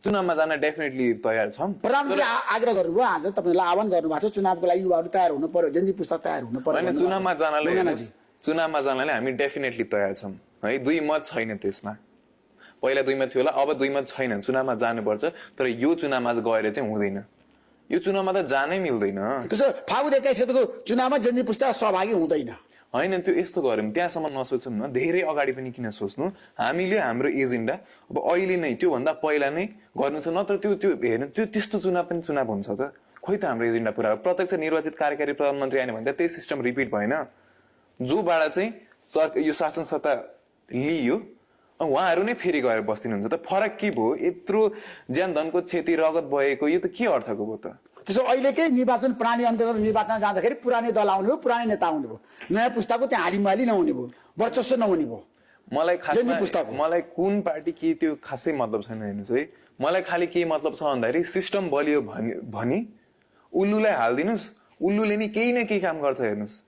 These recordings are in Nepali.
चुनावमा जान डेफिनेटली तयार छौँ। प्रधानमन्त्रीले आग्रह गर्नुभयो, आज तपाईँलाई आह्वान गर्नुभएको छ, चुनावको लागि युवाहरू तयार हुनु पर्यो, जनजी पुस्ता तयार हुनु पर्यो। होइन, चुनावमा जानलाई हामी डेफिनेटली तयार छौँ है। दुई मत छैन त्यसमा। पहिला दुई मत थियो होला, अब दुई मत छैन। चुनावमा जानुपर्छ, तर यो चुनावमा गएर चाहिँ हुँदैन। यो चुनावमा त जानै मिल्दैन। त्यसो फागुन 21 गतेको चुनावमा जनजी पुस्ता सहभागी हुँदैन। होइन, त्यो यस्तो गरौँ, त्यहाँसम्म नसोचौँ न, धेरै अगाडि पनि किन सोच्नु। हामीले हाम्रो एजेन्डा अब अहिले नै, त्योभन्दा पहिला नै गर्नु छ। नत्र त्यो हेर्नु, त्यस्तो चुनाव पनि चुनाव हुन्छ त? खोइ त हाम्रो एजेन्डा पुरा प्रत्यक्ष निर्वाचित कार्यकारी प्रधानमन्त्री आएन भने त त्यही सिस्टम रिपिट भएन। जोबाट चाहिँ यो शासन सत्ता लियो, उहाँहरू नै फेरि गएर बस्दिनुहुन्छ त। फरक के भयो? यत्रो ज्यान धनको क्षति रगत भएको, यो त के अर्थको भयो त? त्यसो अहिलेकै निर्वाचन प्रणाली अन्तर्गत निर्वाचन जाँदाखेरि पुरानै दल आउने भयो, पुरानै नेता आउने भयो, नयाँ पुस्ताको त्यहाँ हालिमाली नहुने भयो, वर्चस्व नहुने भयो। मलाई कुन पार्टी के त्यो खासै मतलब छैन। हेर्नुहोस् है, मलाई खालि के मतलब छ भन्दाखेरि सिस्टम बलियो भने उल्लुलाई हालिदिनुहोस्, उल्लुले नि केही न केही काम गर्छ। हेर्नुहोस्,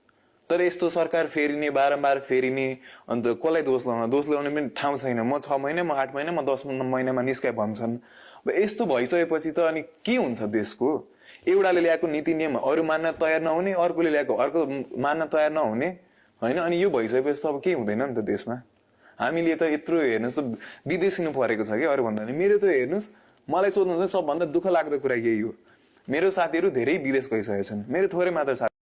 तर यस्तो सरकार फेरिने, बारम्बार फेरिने, अन्त कसलाई दोष ल्याउने पनि ठाउँ छैन। म 6 महिना, म 8 महिना, म 10 महिनामा निस्काए भन्छन्। अब यस्तो भइसकेपछि त अनि के हुन्छ देशको? एउटाले ल्याएको नीति नियम अरू मान्न तयार नहुने, अर्कोले ल्याएको अर्को मान्न तयार नहुने, होइन? अनि यो भइसकेपछि त अब केही हुँदैन नि त देशमा। हामीले त यत्रो हेर्नुहोस् त विदेशिनु परेको छ कि अरू भन्दा नि। मेरो त हेर्नुहोस्, मलाई सोध्नु सबभन्दा दुःख लाग्दो कुरा यही हो। मेरो साथीहरू धेरै विदेश गइसकेका छन्, मेरो थोरै मात्र साथी